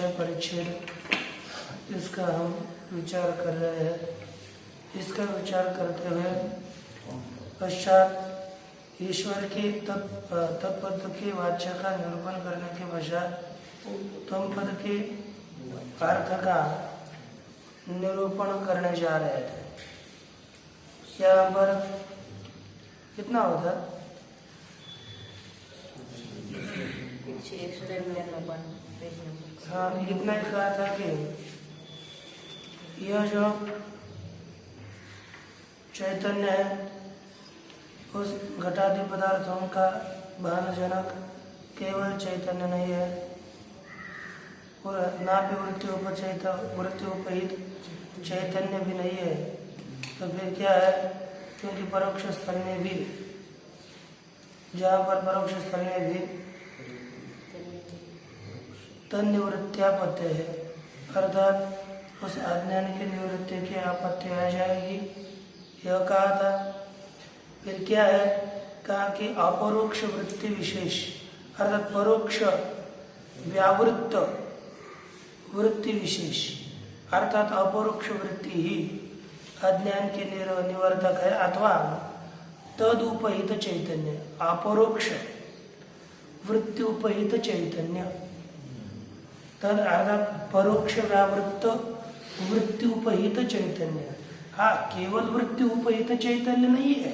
विषय परिच्छेद इसका हम विचार कर रहे हैं। इसका विचार करते हुए पश्चात ईश्वर के तत्पद के वाच्य का निरूपण करने के पश्चात तम पद के अर्थ का निरूपण करने जा रहे थे। यहाँ पर कितना होता? हाँ, इतना ही कहा था कि यह जो चैतन्य है उस घटादि पदार्थों का भानजनक केवल चैतन्य नहीं है और नाभि वृत्ति उपहित चैतन्य भी नहीं है। तो फिर क्या है? क्योंकि परोक्ष स्थल में भी, जहाँ पर परोक्ष स्थल में भी तन्निवृत्त्यापत्ति है, अर्थात उस अज्ञान की निवृत्ति की आपत्ति आ जाएगी, यह कहा था। फिर क्या है? कहा कि अपरोक्ष वृत्ति विशेष अर्थात परोक्ष व्यावृत्त वृत्ति विशेष अर्थात अपरोक्ष वृत्ति ही अज्ञान के निवर्तक है अथवा तद उपहित चैतन्य, अपरोक्ष वृत्ति उपहित चैतन्य, तद अर्थात परोक्ष व्यावृत्त वृत्ति उपहित चैतन्य। हाँ, केवल वृत्ति उपहित चैतन्य नहीं है,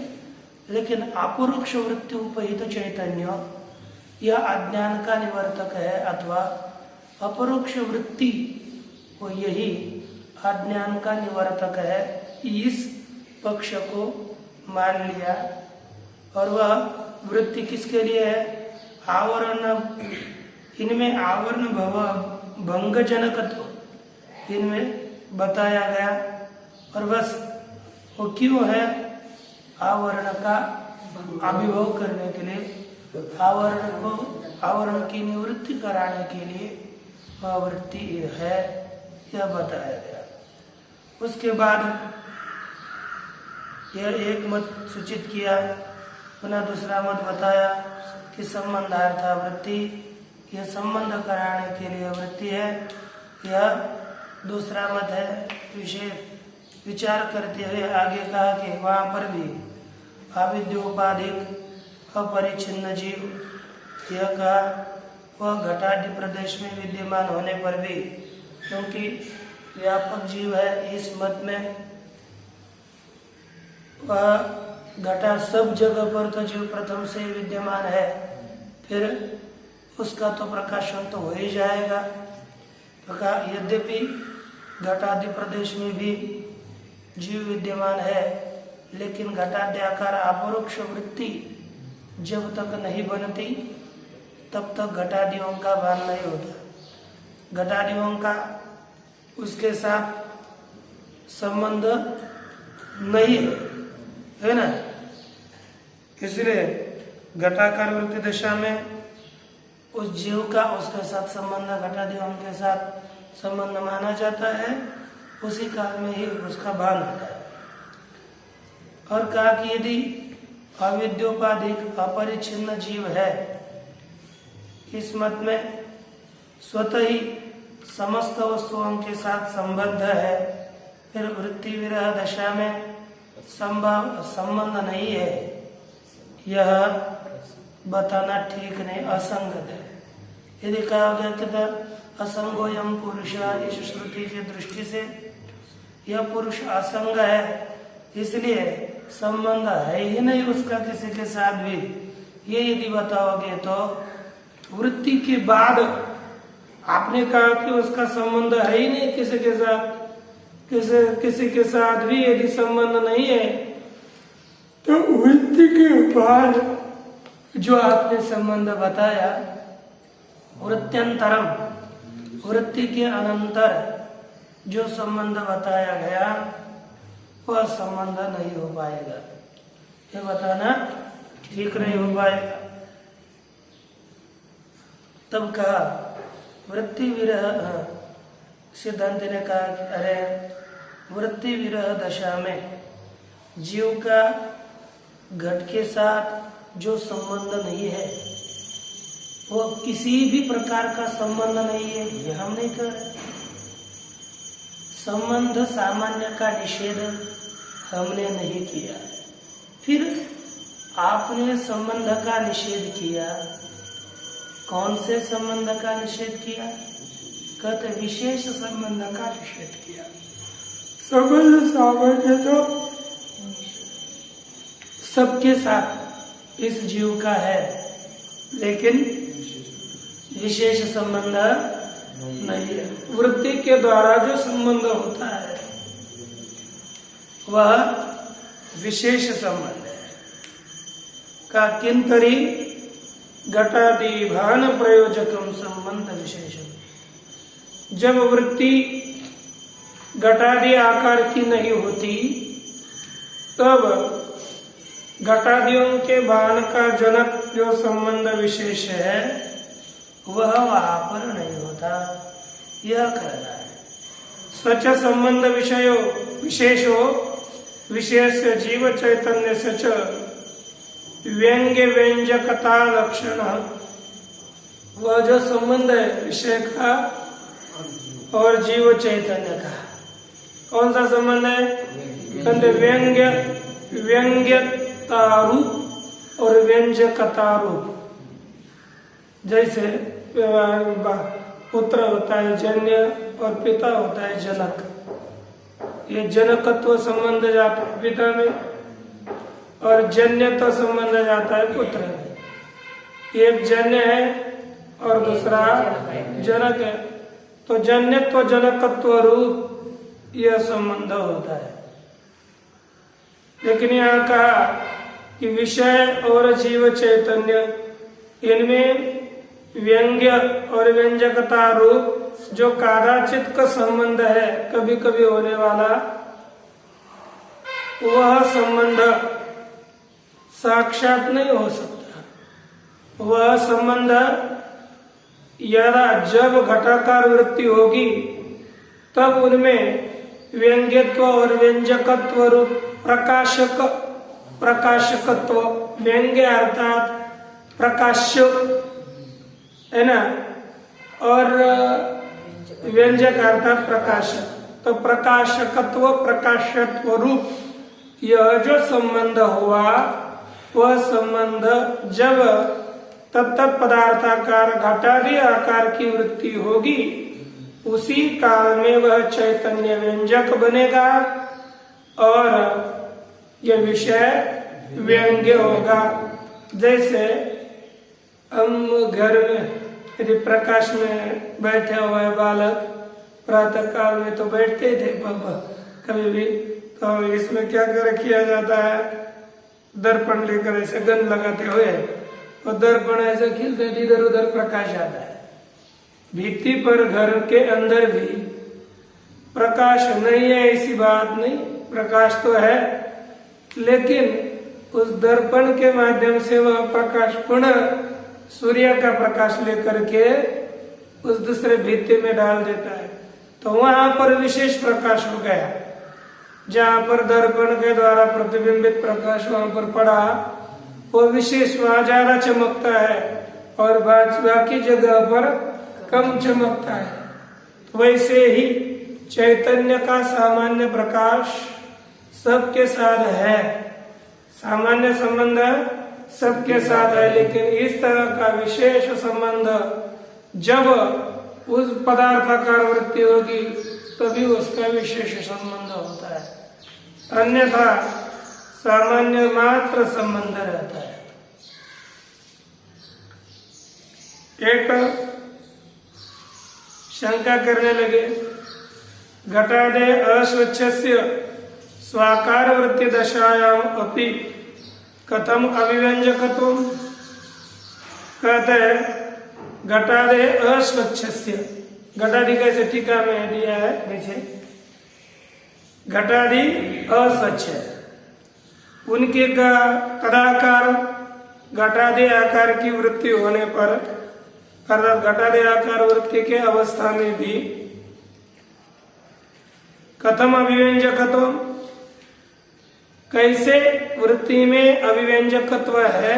लेकिन अपरोक्ष वृत्ति उपहित चैतन्य यह अज्ञान का निवर्तक है अथवा अपरोक्ष वृत्ति वो यही अज्ञान का निवर्तक है, इस पक्ष को मान लिया। और वह वृत्ति किसके लिए है? आवरण, इनमें आवरण भंगजनकत्व इनमें बताया गया। और बस वो क्यों है? आवरण का अभिभव करने के लिए, आवरण की निवृत्ति कराने के लिए वह वृत्ति है, यह बताया गया। उसके बाद यह एक मत सूचित किया, पुनः दूसरा मत बताया कि संबंधार्था वृत्ति, यह संबंध कराने के लिए वृत्ति है, यह दूसरा मत है। विशेष विचार करते हुए आगे कहा कि वहाँ पर भी अविद्योपाधिक अपरिच्छिन्न जीव, यह कहा वह घटादि प्रदेश में विद्यमान होने पर भी, क्योंकि व्यापक जीव है, इस मत में वह घटा सब जगह पर तो जीव प्रथम से विद्यमान है, फिर उसका तो प्रकाशन तो हो ही जाएगा। तो कहा यद्यपि घटादि प्रदेश में भी जीव विद्यमान है, लेकिन घटाद्याकार अपरोक्ष वृत्ति जब तक नहीं बनती तब तक घटादियों का भान नहीं होता। घटादियों का उसके साथ संबंध नहीं है ना। इसलिए घटाकार वृत्ति दशा में उस जीव का उसके साथ संबंध घटादियों के साथ संबंध माना जाता है, उसी काल में ही उसका भान होता है। और कहा कि यदि अविद्योपाधिक अपरिच्छिन्न जीव है, इस मत में स्वतः ही समस्त वस्तुओं के साथ संबद्ध है, फिर वृत्ति विरह दशा में संबंध नहीं है, यह बताना ठीक नहीं, असंगत है। यदि कहा गया कि असंगोयम पुरुष, इस श्रुति की दृष्टि से यह पुरुष असंग है, इसलिए संबंध है ही नहीं उसका किसी के साथ भी, ये यदि बताओगे तो वृत्ति के बाद आपने कहा कि उसका संबंध है ही नहीं किसी के साथ, किसी के साथ भी यदि संबंध नहीं है, तो वृत्ति के बाद जो आपने संबंध बताया, वृत्त्यंतरम, वृत्ति के अनंतर जो संबंध बताया गया वह संबंध नहीं हो पाएगा, ये बताना ठीक नहीं हो पाएगा। तब कहा वृत्ति विरह, सिद्धांत ने कहा कि अरे वृत्ति विरह दशा में जीव का घट के साथ जो संबंध नहीं है, वो किसी भी प्रकार का संबंध नहीं है, ये हम नहीं कर रहे। संबंध सामान्य का निषेध हमने नहीं किया। फिर आपने संबंध का निषेध किया, कौन से संबंध का निषेध किया? कहते विशेष संबंध का निषेध किया। संबंध सामान्य तो सबके साथ इस जीव का है, लेकिन विशेष संबंध नहीं है। वृत्ति के द्वारा जो संबंध होता है वह विशेष संबंध है। का किंतरी घटादि भान प्रयोजकम संबंध विशेषम। जब वृत्ति घटादि आकार की नहीं होती तब घटादियों के भान का जनक जो संबंध विशेष है वह वहां पर नहीं होता, यह कहना है। स्वच्छ संबंध विषयो विशेषो विशेष जीव चैतन्य सच व्यंग्य व्यंजकता लक्षण। वह जो संबंध है विषय का और जीव चैतन्य का, कौन सा संबंध है? कहते व्यंग्यता रूप और व्यंजकता रूप। जैसे पुत्र होता है जन्य और पिता होता है जनक। ये जनकत्व संबंध जाता है पिता में और जन्यत्व संबंध जाता है पुत्र में। एक जन्य है और दूसरा जनक है, तो जन्यत्व जनकत्व रूप यह संबंध होता है। लेकिन यहाँ कहा कि विषय और जीव चैतन्य, इनमें व्यंग्य और व्यंजकता रूप जो कदाचित का संबंध है, कभी कभी होने वाला, वह संबंध साक्षात नहीं हो सकता। वह संबंध यदा जब घटाकार वृत्ति होगी तब उनमें व्यंग्यत्व और व्यंजकत्व रूप प्रकाशकत्व, व्यंग्य अर्थात प्रकाश्य है ना, और व्यंजक अर्थात प्रकाशक। तो प्रकाशकत्व प्रकाशत्व रूप यह जो संबंध हुआ वह संबंध जब तत्त पदार्थाकार घटादि आकार की वृत्ति होगी उसी काल में वह चैतन्य व्यंजक बनेगा और यह विषय व्यंग्य होगा। जैसे हम घर में यदि प्रकाश में बैठे हुए बालक प्रातः काल में तो बैठते थे पापा कभी भी, तो इसमें क्या किया जाता है, दर्पण लेकर ऐसे गन लगाते हुए और दर्पण ऐसे खिलते, इधर उधर प्रकाश आता है। भित्ति पर घर के अंदर भी प्रकाश नहीं है ऐसी बात नहीं, प्रकाश तो है, लेकिन उस दर्पण के माध्यम से वह प्रकाश पुनः सूर्य का प्रकाश लेकर के उस दूसरे भित्ति में डाल देता है। तो वहां पर विशेष प्रकाश हो गया। जहां पर दर्पण के द्वारा प्रतिबिंबित प्रकाश वहां पर पड़ा वो विशेष वहां ज्यादा चमकता है और बाकी जगह पर कम चमकता है। तो वैसे ही चैतन्य का सामान्य प्रकाश सबके साथ है, सामान्य संबंध सबके साथ है, लेकिन इस तरह का विशेष संबंध जब उस पदार्थाकार वृत्ति होगी तभी उसका विशेष संबंध होता है, अन्यथा सामान्य मात्र संबंध रहता है। एक शंका करने लगे, घटादे अस्वच्छस्य स्वाकार वृत्ति दशायाम अपि कथम अविव्यंजकत्व। कहते हैं घटादे अस्वच्छस्य, घटादि कैसे टीका में दिया है नीचे, घटादि अस्वच्छ है, उनके का तदाकार घटादि आकार की वृत्ति होने पर अर्थात घटादि आकार वृत्ति के अवस्था में भी कथम अभिव्यंजकत्व, कैसे वृत्ति में अभिव्यंजकत्व है,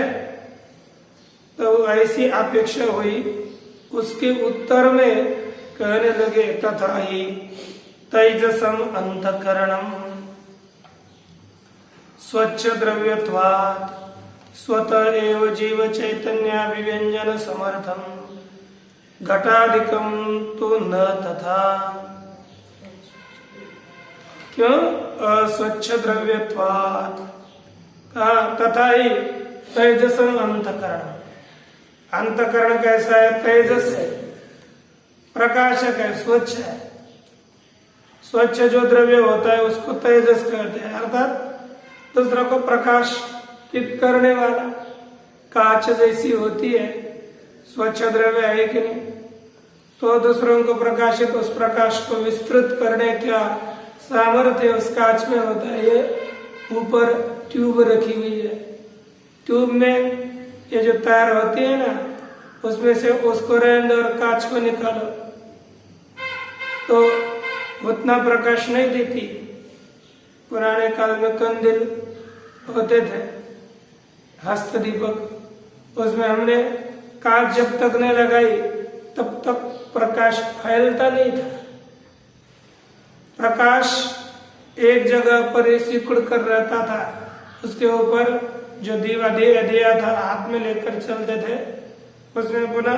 तो ऐसी अपेक्षा हुई। उसके उत्तर में कहने लगे तथा ही तैजसम अंतकरणम स्वच्छ द्रव्यत्वात् स्वतः एव जीव चैतन्य विव्यंजन समर्थम घटाधिकम तो न तथा। क्यों? अस्वच्छ द्रव्यत्वात् तथा ही तेजसम अंतकरण। अंतकरण कैसा है? तेजस है, प्रकाशक है, स्वच्छ है। स्वच्छ जो द्रव्य होता है उसको तेजस कहते हैं, अर्थात दूसरा को प्रकाशित करने वाला। कांच जैसी होती है, स्वच्छ द्रव्य है कि नहीं? तो दूसरों को प्रकाशित, उस प्रकाश को विस्तृत करने का सामर्थ्य उस कांच में होता है। ये ऊपर ट्यूब रखी हुई है, ट्यूब में ये जो तार होती है ना, उसमें से उसको रहने दो और कांच को निकालो तो उतना प्रकाश नहीं देती। पुराने काल में कंदील होते थे, हस्त दीपक, उसमें हमने कांच जब तक नहीं लगाई तब तक प्रकाश फैलता नहीं था। प्रकाश एक जगह पर ही सिकुड़ कर रहता था। उसके ऊपर जो दीवा दिया था, हाथ में लेकर चलते थे, उसमें पुनः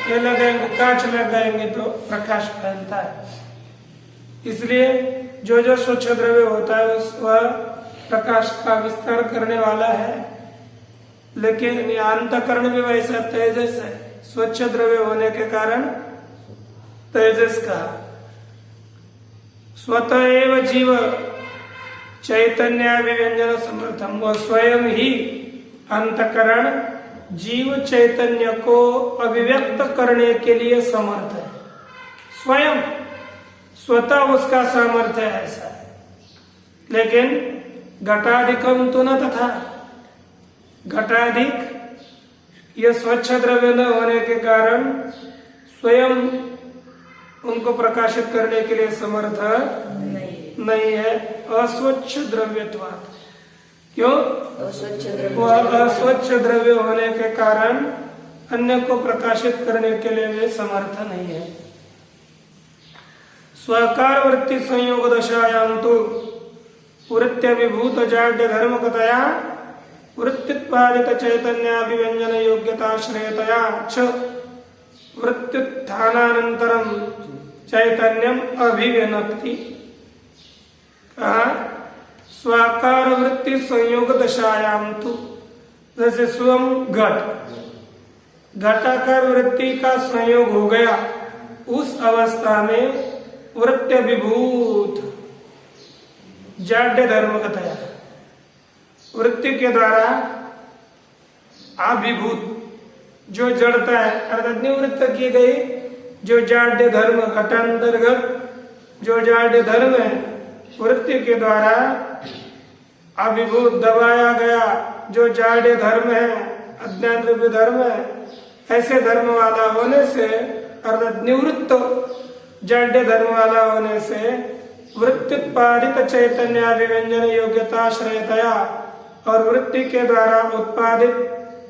ये लगाएंगे, कांच लगाएंगे तो प्रकाश फैलता है। इसलिए जो जो स्वच्छ द्रव्य होता है वह प्रकाश का विस्तार करने वाला है। लेकिन अंतःकरण भी वैसा तेजस है, स्वच्छ द्रव्य होने के कारण तेजस का। स्वतः एव जीव चैतन्य विव्यंजन समर्थम, वो स्वयं ही अंतःकरण जीव चैतन्य को अभिव्यक्त करने के लिए समर्थ है। स्वयं स्वतः उसका सामर्थ्य ऐसा है। लेकिन घटाधिकम तो न तथा, घटाधिक यह स्वच्छ द्रव्य न होने के कारण स्वयं उनको प्रकाशित करने के लिए समर्थ नहीं है। अस्वच्छ द्रव्यत्वात्, क्यों? वह अस्वच्छ द्रव्य होने के कारण अन्य को प्रकाशित करने के लिए वे समर्थ नहीं है। स्वकार वृत्ति संयोग दशायां तो वृत्त्य विभूत जाड्य धर्मकतया वृत्त्युत्पादित चैतन्याभिव्यंजन योग्यताश्रयतया च वृत्त्युत्थानानन्तरं चैतन्यम अभिव्यनक्ति। कहा स्वाकार वृत्ति संयोग दशायाम तो, जैसे स्वयं घटाकार वृत्ति का संयोग हो गया, उस अवस्था में वृत्त्य विभूत जाड्य धर्मकतया, वृत्ति के द्वारा अभिभूत जो जड़ता है अर्थात निवृत्त की गई जो जाड्य धर्म, घटांतर्गत जो जाड्य धर्म है, वृत्ति के द्वारा अभिभूत दबाया गया जो जाड्य धर्म है, अज्ञान रूपी धर्म है, ऐसे धर्म वाला होने से अर्थात निवृत्त जाड्य धर्म वाला होने से वृत्त्युत्पादित चैतन्याभिव्यंजन योग्यताश्रयतया, और वृत्ति के द्वारा उत्पादित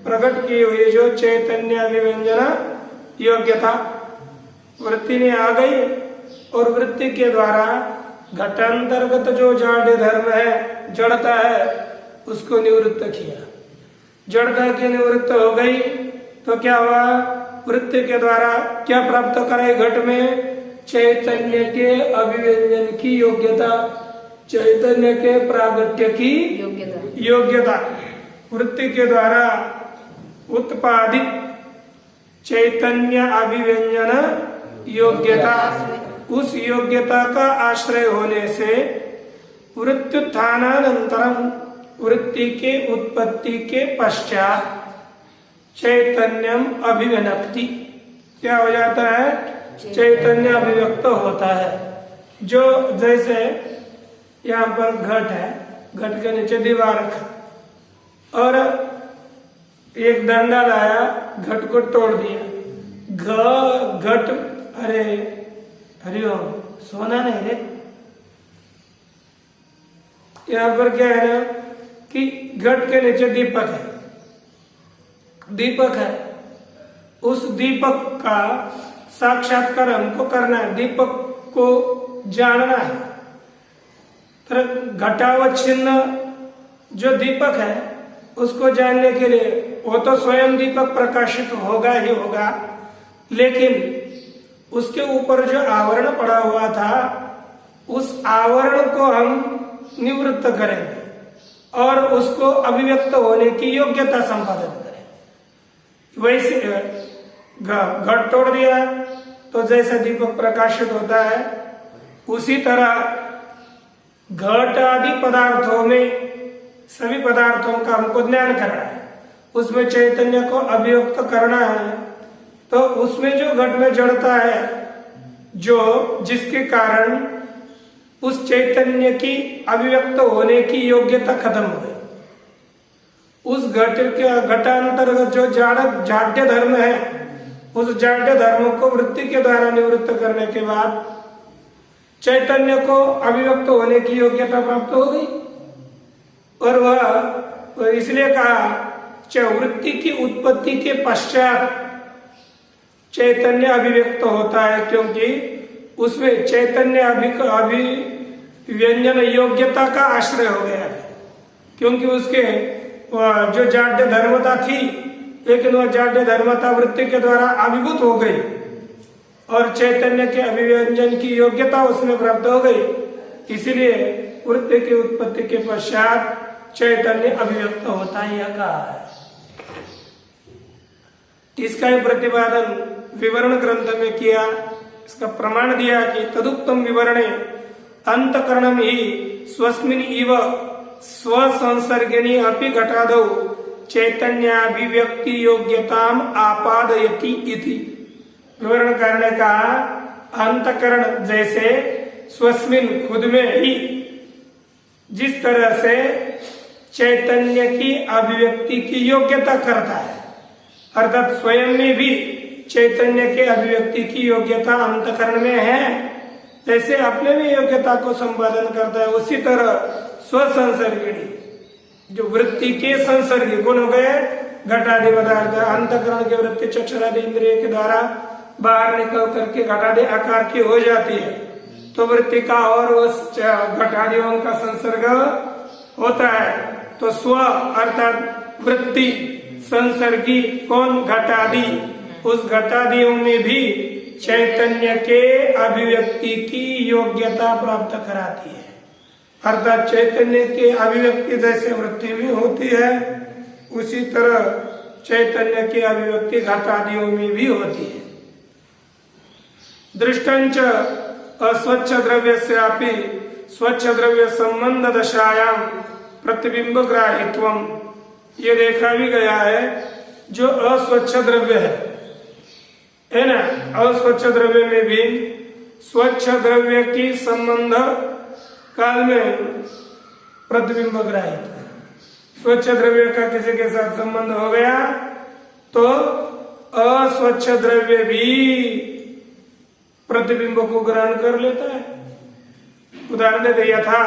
प्रकट की हुई जो चैतन्याभिव्यंजन योग्यता, वृत्ति ने आ गई और वृत्ति के द्वारा घटांतर्गत जो जाड्य धर्म है, जड़ता है, उसको निवृत्त किया। जड़ता की निवृत्त हो गई तो क्या हुआ? वृत्ति के द्वारा क्या प्राप्त करे? घट में चैतन्य के अभिव्यंजन की योग्यता, चैतन्य के प्रागट्य की योग्यता। वृत्ति के द्वारा उत्पादित चैतन्य अभिव्यंजन योग्यता, उस योग्यता का आश्रय होने से वृत्त्युत्थानानन्तरं, वृत्ति के उत्पत्ति के पश्चात चैतन्यम अभिव्यनक्ति, क्या हो जाता है? चैतन्य अभिव्यक्त होता है। जो जैसे यहाँ पर घट है, घट के नीचे दीवार रखा और एक डंडा लाया, घट को तोड़ दिया। घट, अरे हरिओम, सोना नहीं रे। यहाँ पर क्या है ना कि घट के नीचे दीपक है, दीपक है, उस दीपक का साक्षात्कार हमको करना है, दीपक को जानना है। फिर घटावच्छिन्न जो दीपक है उसको जानने के लिए वो तो स्वयं दीपक प्रकाशित होगा ही होगा, लेकिन उसके ऊपर जो आवरण पड़ा हुआ था उस आवरण को हम निवृत्त करेंगे और उसको अभिव्यक्त होने की योग्यता संपादन करें। वैसे घट तोड़ दिया तो जैसा दीपक प्रकाशित होता है उसी तरह घट आदि पदार्थों में सभी पदार्थों का हमको ज्ञान करना है, उसमें चैतन्य को अभिव्यक्त करना है। तो उसमें जो घट में जड़ता है जो जिसके कारण उस चैतन्य की अभिव्यक्त होने की योग्यता खत्म हो गई, उस घट के घटांतर्गत जो जाड्य धर्म है उस जाड्य धर्म को वृत्ति के द्वारा निवृत्त करने के बाद चैतन्य को अभिव्यक्त होने की योग्यता प्राप्त हो गई। और वह इसलिए कहा वृत्ति की उत्पत्ति के पश्चात चैतन्य अभिव्यक्त होता है, क्योंकि उसमें चैतन्य अभिव्यंजन योग्यता का आश्रय हो गया है, क्योंकि उसके जो जाड्य धर्मता थी लेकिन वह जाड्य धर्मता वृत्ति के द्वारा अभिभूत हो गई और चैतन्य के अभिव्यंजन की योग्यता उसमें प्राप्त हो गई। इसीलिए वृत्ति की उत्पत्ति के पश्चात चैतन्य अभिव्यक्त होता है, यह कहा है। इसका ही प्रतिपादन विवरण ग्रंथ में किया, इसका प्रमाण दिया कि तदुक्तम विवरणे अंतकरणम ही स्वस्मिन इव स्वसंसर्गिणी अपि घटादौ चैतन्याभिव्यक्ति योग्यताम आपादयति इति। विवरण करने का अंतकरण जैसे स्वस्मिन खुद में ही जिस तरह से चैतन्य की अभिव्यक्ति की योग्यता करता है, अर्थात स्वयं में भी चैतन्य के अभिव्यक्ति की योग्यता अंतकरण में है, जैसे अपने भी योग्यता को संपादन करता है, उसी तरह स्वसंसर्गिणी जो वृत्ति के संसर्गी गुण हो गए घटादि पदार्थ अंतकरण के वृत्ति चक्षुरादि इंद्रिय के द्वारा बाहर निकल करके घटादि आकार की हो जाती है, तो वृत्ति का और उस घटादियों का संसर्ग होता है। तो स्व अर्थात वृत्ति संसर्गी कौन घटादि, उस घटादियों में भी चैतन्य के अभिव्यक्ति की योग्यता प्राप्त कराती है, अर्थात चैतन्य के अभिव्यक्ति जैसे वृत्ति में होती है उसी तरह चैतन्य की अभिव्यक्ति घटादियों में भी होती है। दृष्टंच अस्वच्छ द्रव्य से अपि स्वच्छ द्रव्य संबंध दशायाम प्रतिबिंब ग्राहित्वम, ये देखा भी गया है जो अस्वच्छ द्रव्य है ना, अस्वच्छ द्रव्य में भी स्वच्छ द्रव्य की संबंध काल में प्रतिबिंब ग्राहित, स्वच्छ द्रव्य का किसी के साथ संबंध हो गया तो अस्वच्छ द्रव्य भी प्रतिबिंब को ग्रहण कर लेता है। उदाहरण दिया था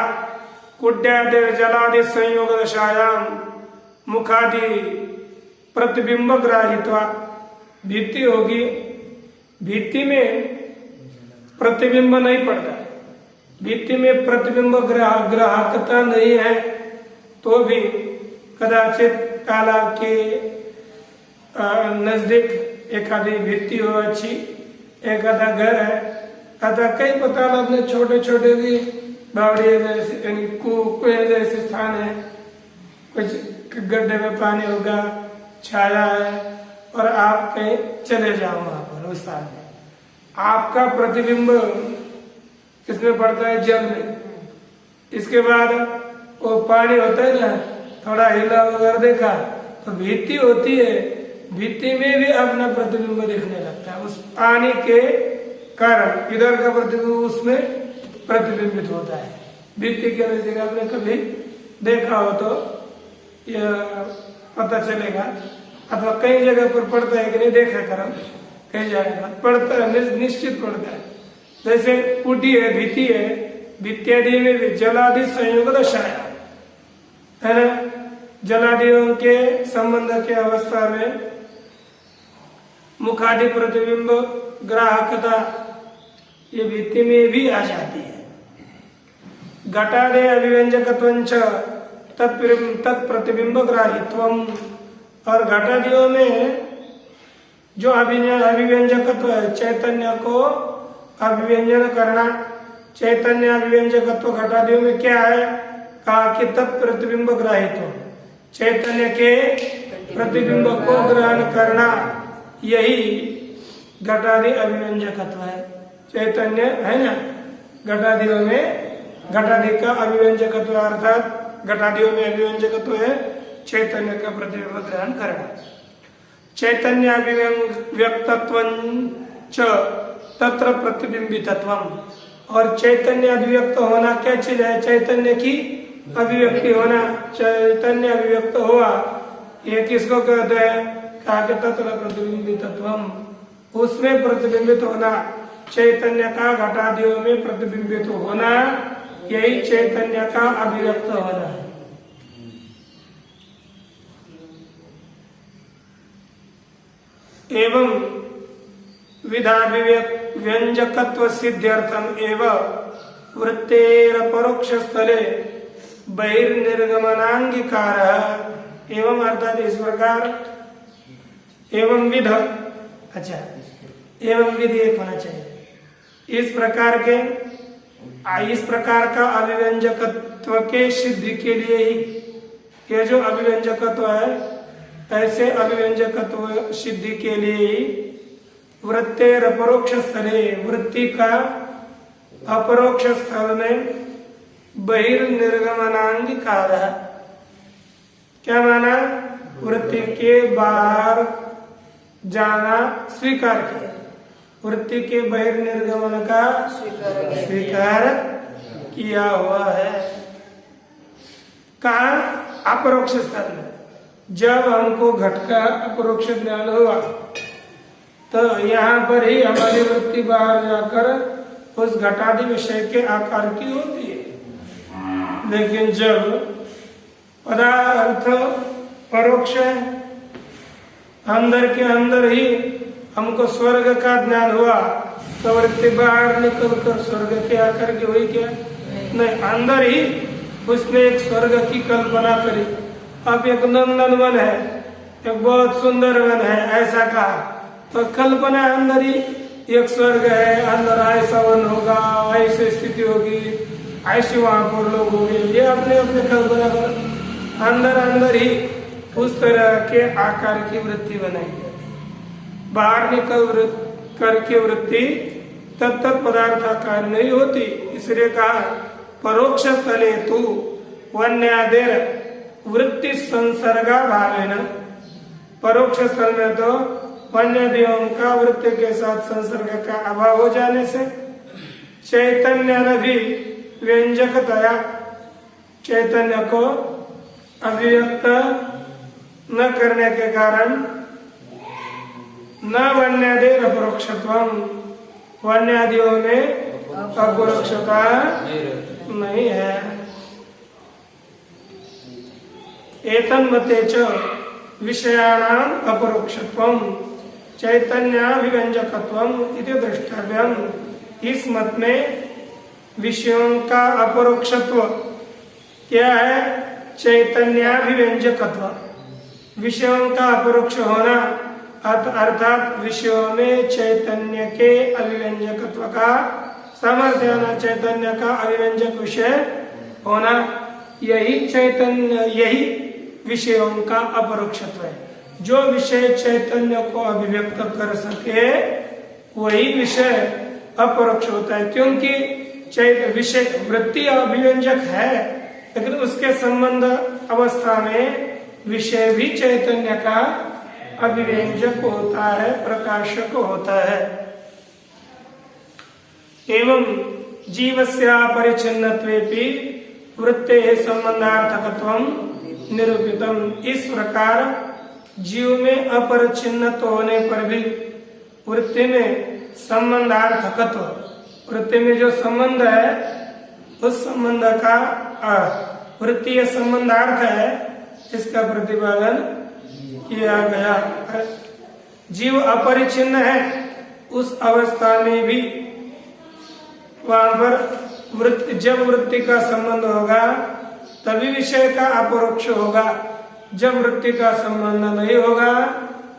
कुड्यादि जलादि संयोग दशायाम मुखादि प्रतिबिंब ग्राहित्वा, भित्ति होगी, भित्ति में प्रतिबिंब नहीं पड़ता, भित्ति में प्रतिबिंब ग्राहकता नहीं है, तो भी कदाचित तालाब के नजदीक एक आधी भित्ति हो अच्छी, एक आधा घर है, अतः कई तालाब में छोटे छोटे भी बावड़िया जैसे कुएं जैसे स्थान है, कुछ गड्ढे में पानी होगा, छाया है और आप कहीं चले जाओ वहां पर उस स्थान में, आपका प्रतिबिंब किसमें पड़ता है? जल में। इसके बाद वो पानी होता है ना, थोड़ा हिला वगैरह देखा तो भित्ति होती है, भित्ति में भी अपना प्रतिबिंब दिखने लगता है, उस पानी के कारण इधर का प्रतिबिंब उसमें प्रतिबिंबित होता है। भित्ति के नजदीक आपने कभी देखा हो तो यह पता चलेगा, अथवा कई जगह पर पड़ता है कि नहीं देखा करम, कई जगह पड़ता है, निश्चित पड़ता है। जैसे कुटी है, भित्ति है, भित्त्यादि में भी जलादि संयोग दशा है ना, जलादियों के संबंध के अवस्था में मुखादि प्रतिबिंब ग्राहकता ये भित्ति में भी आ जाती है। घटादे अभिव्यंजकत्वंच तत्प्रतिबिंब ग्राहित्वम, और घटादियों में जो अभिव्यंजकत्व है, चैतन्य को अभिव्यंजन करना, चैतन्य अभिव्यंजकत्व घटादियों में क्या है? कहा कि तत्प्रतिबिंब ग्राहित्व, चैतन्य के प्रतिबिंब को ग्रहण करना, यही घटादि अभिव्यंजकत्व है। चैतन्य है ना, घटादियों में घटादि का अभिव्यंजकत्व अर्थात घटादियों में अभिव्यंजकत्व है चैतन्य का प्रतिबिंब ग्रहण करना। चैतन्य अभिव्यक्तत्वं च तत्र प्रतिबिंबितत्वम, और चैतन्य अभिव्यक्त होना क्या चीज है? चैतन्य की अभिव्यक्ति होना, चैतन्य अभिव्यक्त हुआ, ये किसको कहते हैं? कहा कि तत्र प्रतिबिंबितत्वम, उसमें प्रतिबिंबित होना, चैतन्य का घटादियों में प्रतिबिंबित होना, यही चैतन्य का अभिव्यक्त होना है। एवं विधाभिव्यंजकत्व सिद्ध्यर्थम एवं वृत्तेर परोक्ष स्थले बहिर्निर्गमनांगीकार, एवं अर्थात इस प्रकार, एवं विध, अच्छा एवं विधि एक होना चाहिए। इस प्रकार का अभिव्यंजकत्व के सिद्धि के लिए ही, ये जो अभिव्यंजकत्व है, ऐसे अभिव्यंजकत्व सिद्धि के लिए ही वृत्तेर अपरोक्ष स्थले, वृत्ति का अपरोक्ष स्थल में बहिर्निर्गमनांगीकार, क्या माना? वृत्ति के बाहर जाना स्वीकार किया, वृत्ति के बहिर्निर्गमन का स्वीकार किया हुआ है। कहा? अपरोक्ष स्थल में। जब हमको घट का अपरोक्ष ज्ञान हुआ तो यहाँ पर ही हमारी वृत्ति बाहर जाकर उस घटादि विषय के आकार की होती है। लेकिन जब पदार्थ परोक्ष है, अंदर के अंदर ही हमको स्वर्ग का ज्ञान हुआ, तो वृत्ति बाहर निकल कर स्वर्ग के आकार की हुई क्या? नहीं, अंदर ही उसने एक स्वर्ग की कल्पना करी। अब एक नंदनवन है, एक बहुत सुंदर वन है, ऐसा कहा, तो कल्पना अंदर ही एक स्वर्ग है, अंदर ऐसा वन होगा, ऐसी स्थिति होगी, ऐसे वहां पर लोग होंगे, ये अपने अपने कल्पना कर अंदर ही उस तरह के आकार की वृत्ति बनाई। बाहर निकल करके वृत्ति तत्त पदार्थाकार नहीं होती, इसलिए कहा परोक्ष स्थले तू वन्यादेर वृत्ति संसर्गा भावेन, परोक्ष स्थल में तो वन्यदेवों का वृत्ति के साथ संसर्ग का अभाव हो जाने से चैतन्य ने भी व्यंजकतया, चैतन्य को अभिव्यक्त न करने के कारण न वन्यादेर अपरोक्षत्वम, वन्यादियों में अपरोक्षता नहीं है। एतन्मते च विषयाणाम अपरोक्षत्वम चैतन्याभिव्यंजकत्वम इति द्रष्टव्यम, इस मत में विषयों का अपरोक्षत्व क्या है? चैतन्याभिव्यंजकत्व, विषयों का अपरोक्ष होना अर्थात विषयों में चैतन्य के अभिव्यंजकत्व का सामर्थ्य होना, चैतन्य का अभिव्यंजक विषय होना, यही चैतन्य, यही विषयों का अपरोक्षत्व है। जो विषय चैतन्य को अभिव्यक्त कर सके वही विषय अपरोक्ष होता है, क्योंकि विषय वृत्ति अभिव्यंजक है, लेकिन उसके संबंध अवस्था में विषय भी चैतन्य का अभिव्यंजक होता है, प्रकाशक होता है। एवं जीवस्य परिच्छिन्नत्वेपि वृत्तेः संबंधार्थकत्वं निरूपितम, इस प्रकार जीव में अपरिच्छिन्नत्व होने पर भी वृत्ति में संबंधार्थकत्व, वृत्ति में जो संबंध है उस संबंध का वृत्तीय संबंधार्थ है, इसका प्रतिपादन किया गया। जीव अपरिच्छिन्न है, उस अवस्था में भी वहां पर जब वृत्ति का संबंध होगा तभी विषय का अपरोक्ष होगा, जब वृत्ति का संबंध नहीं होगा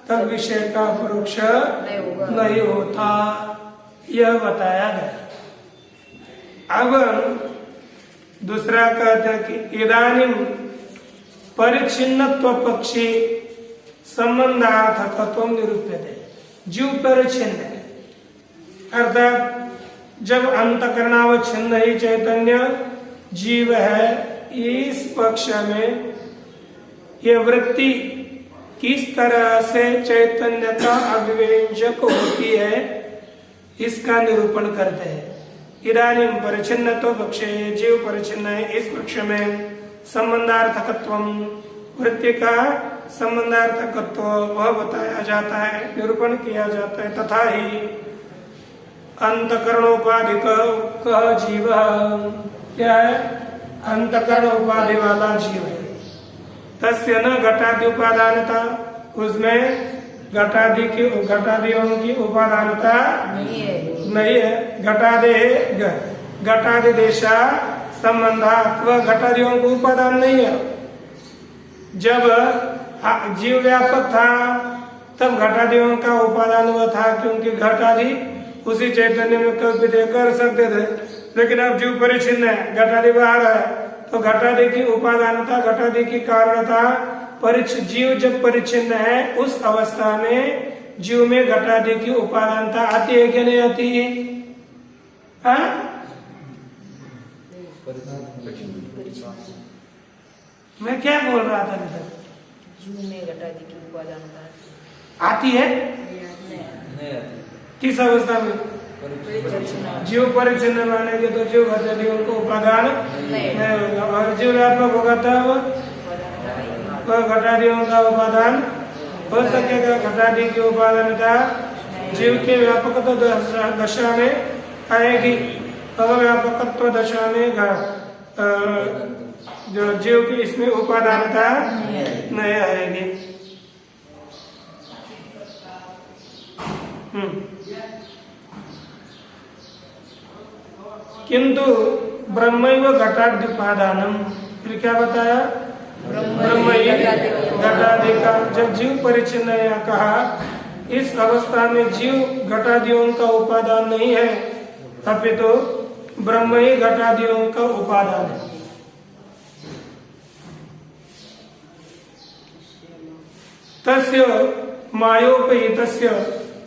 तब विषय का अपरोक्ष नहीं होता, यह बताया गया। अब दूसरा कहते हैं कि इदानीम परिच्छिन्नत्व पक्षी संबंधार्थकत्व निरूप्यते। जीव परिच्छिन्न है, अर्थात जब अंतकरणावच्छिन्न ही चैतन्य जीव है, इस पक्ष में ये वृत्ति किस तरह से चैतन्य का अभिव्यंजक होती है इसका निरूपण करते हैं। इदानीम परिच्छिन्न तो पक्षे, जीव परिच्छिन्न है, इस पक्ष में संबंधार्थकत्व, वृत्ति का संबंधार्थकत्व वह बताया जाता है, निरूपण किया जाता है। तथा ही अंतकरणोपाधिक कह जीव, क्या है? अंतकरण उपाधि वाला जीव है। तस्य न घटादि उपादानता, उसमें घटादियों की उपादानता नहीं है। घटादि देशा संबंधात, वह घटादियों को उपादान नहीं है। जब जीव व्यापक था तब घटादियों का उपादान हुआ था, क्योंकि घटादि उसी चैतन्य में कल्पित कर सकते थे। लेकिन अब जीव परिच्छिन्न है, घटादि बाहर है, तो घटादि की उपादानता, घटादि की कारणता, जीव जब परिच्छिन्न है उस अवस्था में जीव में घटादि की उपादानता आती है कि नहीं आती है? मैं क्या बोल रहा था अभी तक? जीव में घटादि की उपादानता आती है? किस अवस्था में? जीव परिच्छिन्न मानेंगे तो जीव घटादियों को उपादान नहीं होगा, और जीव व्यापक होगा तब घटादियों का उपादान हो सकेगा। घटादि की उपादानता जीव के व्यापकत्व दशा में आएगी, अव्यापकत्व दशा में जो जीव की इसमें उपादानता नहीं आएगी। किंतु ब्रह्मैव घटाद्युपादानम, फिर क्या बताया? ब्रह्म घटादि का, जब जीव परिच्छिन्न है कहा, इस अवस्था में जीव घटादियों का उपादान नहीं है, अपितु ब्रह्म ही घटादियों का उपादान है। तस्य मायोपहितस्य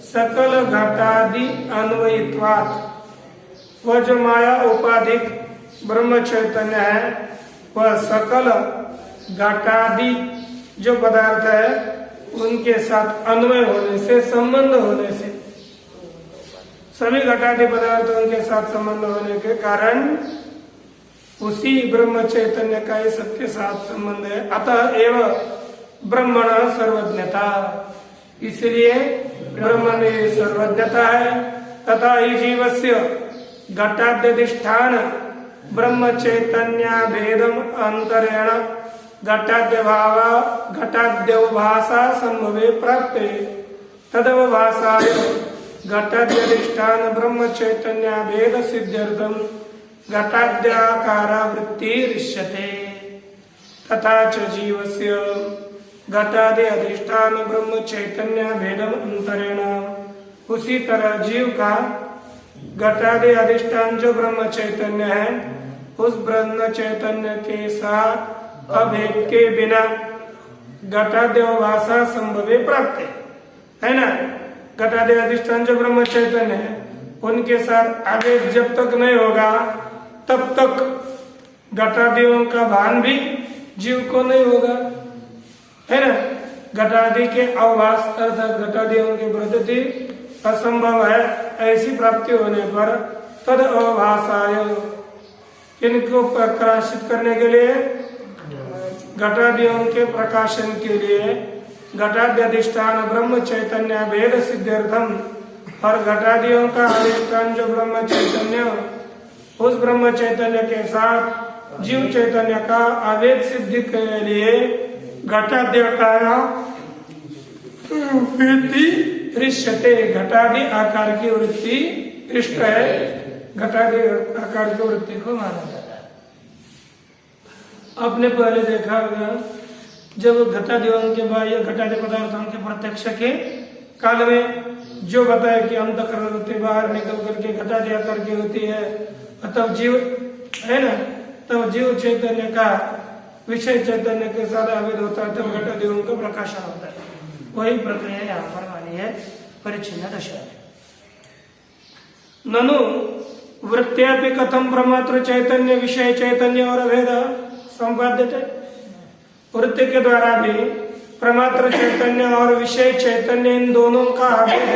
सकल घटादि अन्वयित्वात्, वह जो माया उपाधिक ब्रह्म चैतन्य है वह सकल घटादि जो पदार्थ है उनके साथ अन्वय होने से, संबंध होने से, सभी घटादि पदार्थ उनके साथ संबंध होने के कारण उसी ब्रह्म चैतन्य का ही सबके साथ संबंध है। अतः एवं ब्रह्मण सर्वज्ञता, इसलिए ब्रह्म में सर्वज्ञता है। तथा ही जीवस्य घटाद्यधिष्ठान ब्रह्म चैतन्य भेदम अंतरेण घटाद्यवभाषा संभवे प्राप्ते तदवभाषाय घटाद्यधिष्ठान ब्रह्म चैतन्य भेद सिद्ध्यर्थम घटाद्याकारा वृत्ति दृश्यते। तथा च जीवस्य घटादि अधिष्ठान ब्रह्म चैतन्य भेदम अंतरेण, उसी तरह जीव का घटादि अधिष्ठान जो ब्रह्म चैतन्य है उस ब्रह्म चैतन्य के साथ अभेद के बिना घटाद्यवभाषा संभवे प्राप्त है ना। घटादि अधिष्ठान जो ब्रह्म चैतन्य है उनके साथ अभेद जब तक नहीं होगा तब तक घटादियों का भान भी जीव को नहीं होगा, है ना। घटादि के अवभास अर्थात घटादियों की वृद्धि असंभव है, ऐसी प्राप्ति होने पर तद अवभाषाय, इनको प्रकाशित करने के लिए, घटादियों के प्रकाशन के लिए घटाद्यधिष्ठान ब्रह्म चैतन्य भेद सिद्ध्यर्थम, और घटादियों का अधिष्ठान जो ब्रह्म चैतन्य, उस ब्रह्म चैतन्य के साथ जीव चैतन्य का अभेद सिद्धि के लिए घटाद्यकाया वृत्ति दृश्यते। घटादि आकार की वृत्ति दृष्ट है, घटादि आकार की वृत्ति को माना जाता है। आपने पहले देखा होगा जब घटादियों के बाह्य घटादि पदार्थों के प्रत्यक्ष के काल में जो बताया कि अंतःकरण वृत्ति बाहर निकल करके घटादि आकार की होती है, तब जीव है ना, तब जीव चैतन्य का विषय चैतन्य के साथ आवेद होता है, तब घटादियों का प्रकाशन होता है। वही प्रक्रिया यहाँ पर मानी है परिच्छिन्न दशा में। ननु वृत्त्यापि कथम प्रमात्र चैतन्य विषय चैतन्य और अभेद संपाद्यते। वृत्ति के द्वारा भी प्रमात्र चैतन्य और विषय चैतन्य इन दोनों का अभेद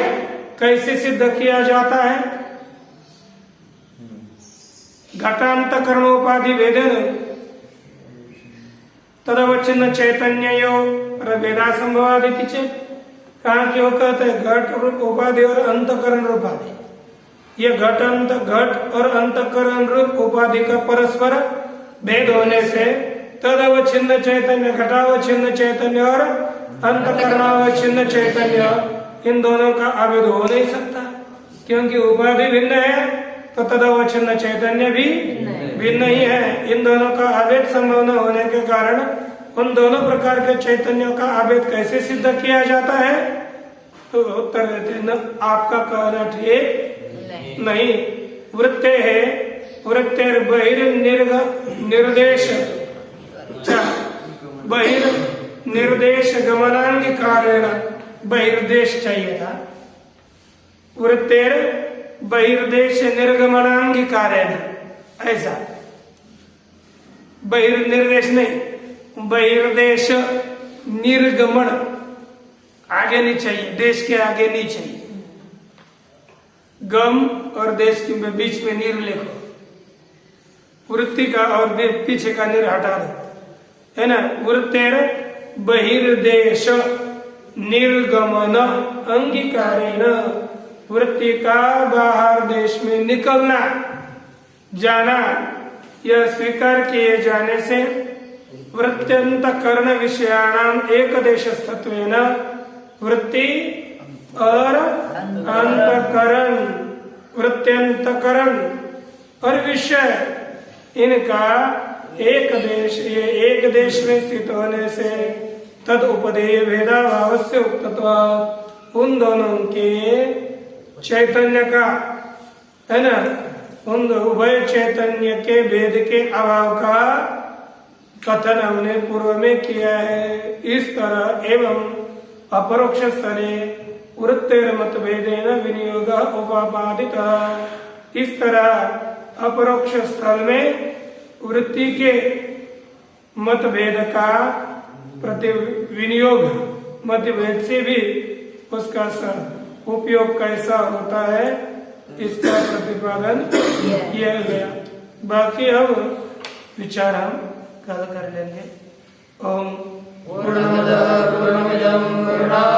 कैसे सिद्ध किया जाता है? घटांतकरणोपाधि भेदेन तदवच्छिन्न चैतन्यो भेदा संभवादिति चेत। कहा कि वो कहते हैं घट रूप उपाधि और अंतकरण रूपाधि, ये घट और अंतकरण रूप उपाधि का परस्पर भेद होने से तदवच्छिन्न चैतन्य, घटावच्छिन्न चैतन्य और अंतकरणावच्छिन्न चैतन्य, इन दोनों का अभेद हो नहीं सकता, क्योंकि उपाधि भिन्न है तो तदवच्छिन्न चैतन्य भी भिन्न ही है। इन दोनों का अभेद संभव न होने के कारण उन दोनों प्रकार के चैतन्यों का अभेद कैसे सिद्ध किया जाता है? तो उत्तर देते हैं न, आपका कहना ठीक नहीं। वृत्ते है वृत्तेर निर्देश निर्देश गमनांगिकारेण, बहिर्देश चाहिए था, वृत्तेर बहिर्देश निर्गमनांगिकारेण, ऐसा बहिर्निर्देश नहीं, बहिर्देश निर्गमन आगे नहीं चाहिए, देश के आगे नहीं चाहिए, गम और देश के बीच में निर लिखो, वृत्ति का और पीछे का निर हटा दो, है ना। वृत्तेर बहिर्देश निर्गमन अंगीकारेण, वृत्ति का बाहर देश में निकलना जाना यह स्वीकार किए जाने से वृत्त्यंतकरण विषयाणाम एक देशस्थत्वेन वृत्ति और अंतकरण, वृत्त्यंतकरण और विषय इनका एक देश में स्थित होने से तद उपदेय भेदाभाव से उक्तत्व, उन दोनों के चैतन्य का, है ना, उन उभय चैतन्य के भेद के अभाव का कथन हमने पूर्व में किया है। इस तरह एवं अपरोक्ष स्तरे वृत्तेर मतभेदेन विनियोग उपापादित। इस तरह अपरोक्ष स्थल में वृत्ति के मतभेद का प्रति विनियोग, मतभेद से भी उसका उपयोग कैसा होता है इसका प्रतिपादन किया गया। बाकी अब विचार हम कल कर लेंगे। ओम पूर्णमद पूर्णमिदं पूर्णात्